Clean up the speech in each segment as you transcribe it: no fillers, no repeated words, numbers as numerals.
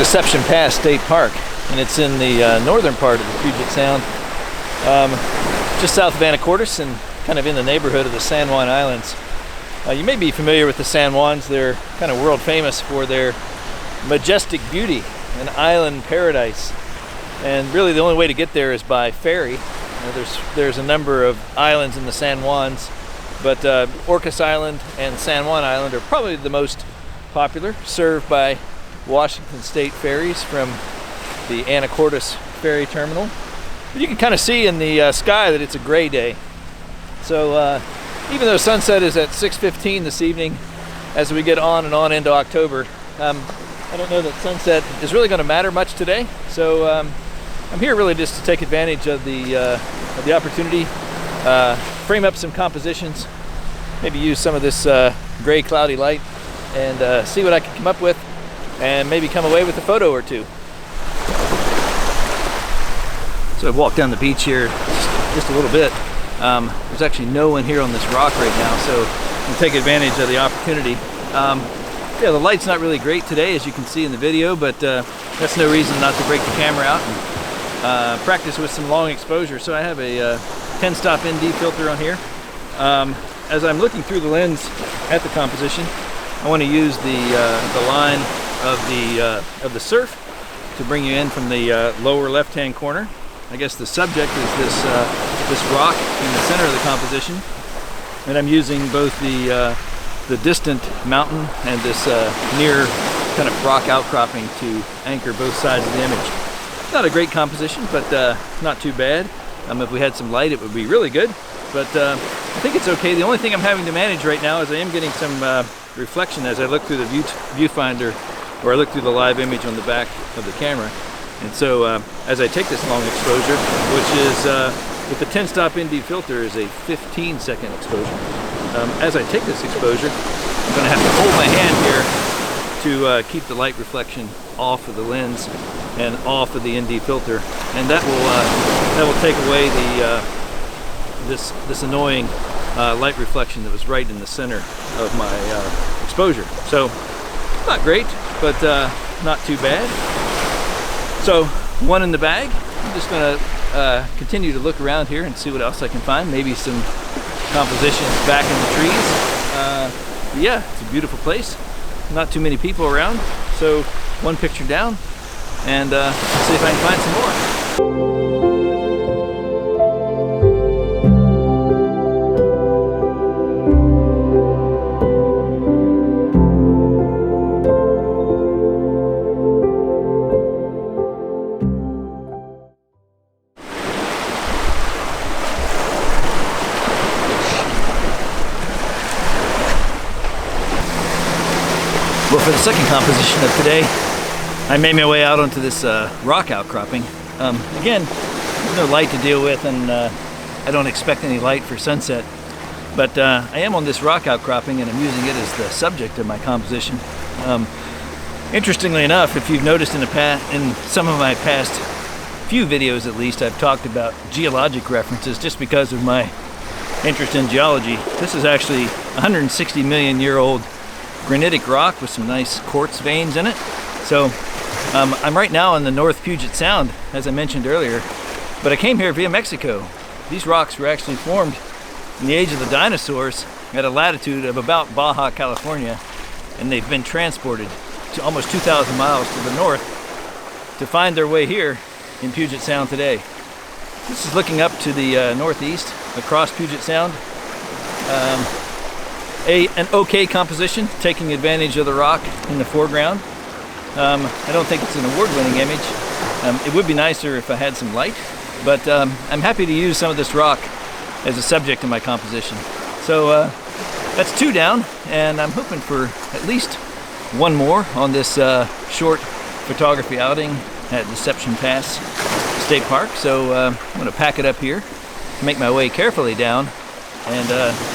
Deception Pass State Park, and it's in the northern part of the Puget Sound, just south of Anacortes and kind of in the neighborhood of the San Juan Islands. You may be familiar with the San Juans. They're kind of world famous for their majestic beauty, an island paradise. And really the only way to get there is by ferry. There's a number of islands in the San Juans, but Orcas Island and San Juan Island are probably the most popular, served by Washington State ferries from the Anacortes Ferry Terminal. But you can kind of see in the sky that it's a gray day. So even though sunset is at 6:15 this evening, as we get on and on into October, I don't know that sunset is really going to matter much today. So I'm here really just to take advantage of the opportunity, frame up some compositions, maybe use some of this gray cloudy light, and see what I can come up with, and maybe come away with a photo or two. So I've walked down the beach here just a little bit. There's actually no one here on this rock right now, so I'll take advantage of the opportunity. Yeah, the light's not really great today, as you can see in the video, but that's no reason not to break the camera out and practice with some long exposure. So I have a 10-stop ND filter on here. As I'm looking through the lens at the composition, I want to use the line of the surf to bring you in from the lower left-hand corner. I guess the subject is this rock in the center of the composition, and I'm using both the distant mountain and this near kind of rock outcropping to anchor both sides of the image. Not a great composition, but not too bad. If we had some light, it would be really good, but I think it's okay. The only thing I'm having to manage right now is I am getting some reflection as I look through the viewfinder, or I look through the live image on the back of the camera. And so as I take this long exposure, which is with the 10-stop ND filter is a 15-second exposure. As I take this exposure, I'm going to have to hold my hand here to keep the light reflection off of the lens and off of the ND filter, and that will take away this annoying light reflection that was right in the center of my exposure. So not great, but not too bad. So one in the bag. I'm just going to continue to look around here and see what else I can find. Maybe some compositions back in the trees. Yeah, it's a beautiful place. Not too many people around. So one picture down, and see if I can find some more. Well, for the second composition of today, I made my way out onto this rock outcropping. Again, there's no light to deal with, and I don't expect any light for sunset. But I am on this rock outcropping, and I'm using it as the subject of my composition. Interestingly enough, if you've noticed in some of my past few videos at least, I've talked about geologic references just because of my interest in geology. This is actually 160 million year old granitic rock with some nice quartz veins in it. So I'm right now in the North Puget Sound, as I mentioned earlier, but I came here via Mexico. These rocks were actually formed in the age of the dinosaurs at a latitude of about Baja California, and they've been transported to almost 2,000 miles to the north to find their way here in Puget Sound today. This is looking up to the northeast across Puget Sound. An okay composition, taking advantage of the rock in the foreground. I don't think it's an award-winning image. It would be nicer if I had some light, but I'm happy to use some of this rock as a subject in my composition. So that's two down, and I'm hoping for at least one more on this short photography outing at Deception Pass State Park. So I'm going to pack it up here, make my way carefully down, and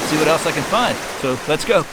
see what else I can find. So let's go.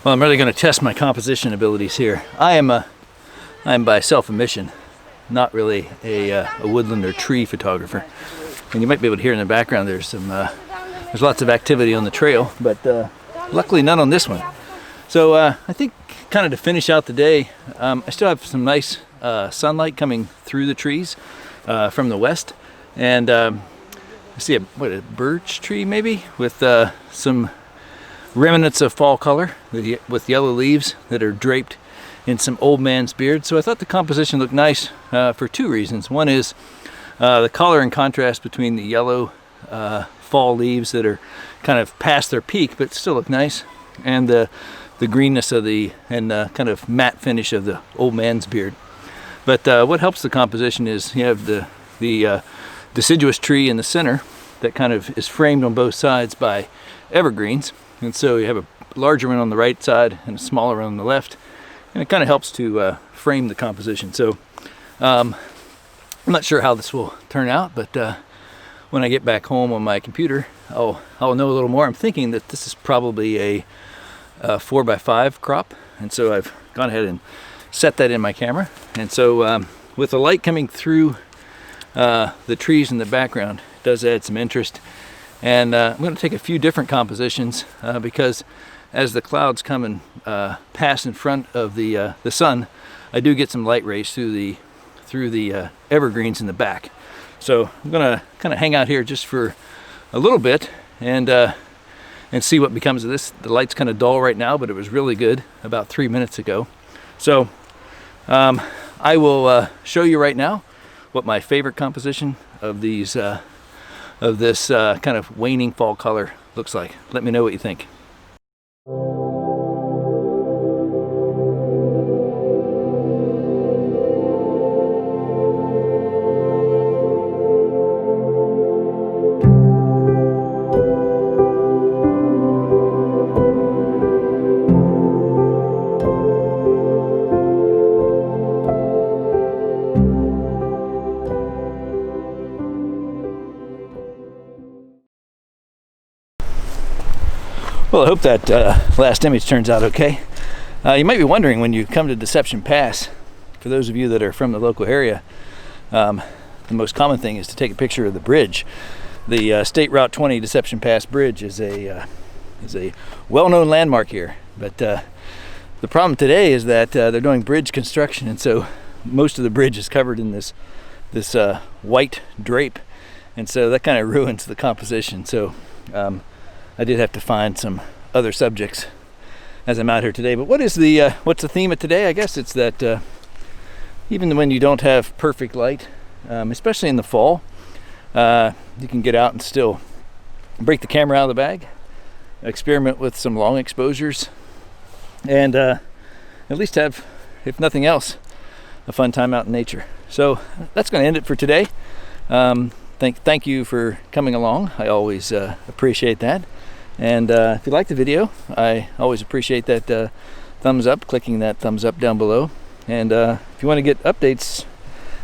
Well, I'm really going to test my composition abilities here. I am by self-admission not really a woodland or tree photographer. And you might be able to hear in the background there's lots of activity on the trail, but luckily none on this one. So I think kind of to finish out the day, I still have some nice sunlight coming through the trees from the west, and I see a birch tree maybe with some remnants of fall color with yellow leaves that are draped in some old man's beard. So I thought the composition looked nice for two reasons. One is the color and contrast between the yellow fall leaves that are kind of past their peak but still look nice, and the greenness of kind of matte finish of the old man's beard. But what helps the composition is you have the deciduous tree in the center that kind of is framed on both sides by evergreens. And so you have a larger one on the right side and a smaller one on the left, and it kind of helps to frame the composition. So I'm not sure how this will turn out, but when I get back home on my computer, I'll know a little more. I'm thinking that this is probably a 4x5 crop, and so I've gone ahead and set that in my camera. And so with the light coming through the trees in the background, it does add some interest. And I'm going to take a few different compositions because as the clouds come and pass in front of the sun, I do get some light rays through the evergreens in the back. So I'm going to kind of hang out here just for a little bit and see what becomes of this. The light's kind of dull right now, but it was really good about 3 minutes ago. So I will show you right now what my favorite composition of these of this kind of waning fall color looks like. Let me know what you think. Well, I hope that last image turns out okay. You might be wondering when you come to Deception Pass, for those of you that are from the local area, the most common thing is to take a picture of the bridge. The State Route 20 Deception Pass Bridge is a well-known landmark here, but the problem today is that they're doing bridge construction, and so most of the bridge is covered in this white drape, and so that kind of ruins the composition. So I did have to find some other subjects as I'm out here today. But what's the theme of today? I guess it's that even when you don't have perfect light, especially in the fall, you can get out and still break the camera out of the bag, experiment with some long exposures, and at least have, if nothing else, a fun time out in nature. So that's going to end it for today. Thank you for coming along. I always appreciate that. And if you like the video, I always appreciate that thumbs up, clicking that thumbs up down below. And if you want to get updates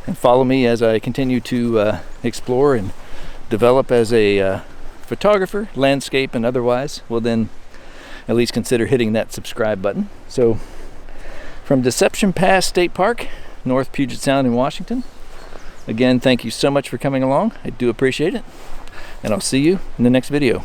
and follow me as I continue to explore and develop as a photographer, landscape and otherwise, well then at least consider hitting that subscribe button. So from Deception Pass State Park, North Puget Sound in Washington, again, thank you so much for coming along. I do appreciate it. And I'll see you in the next video.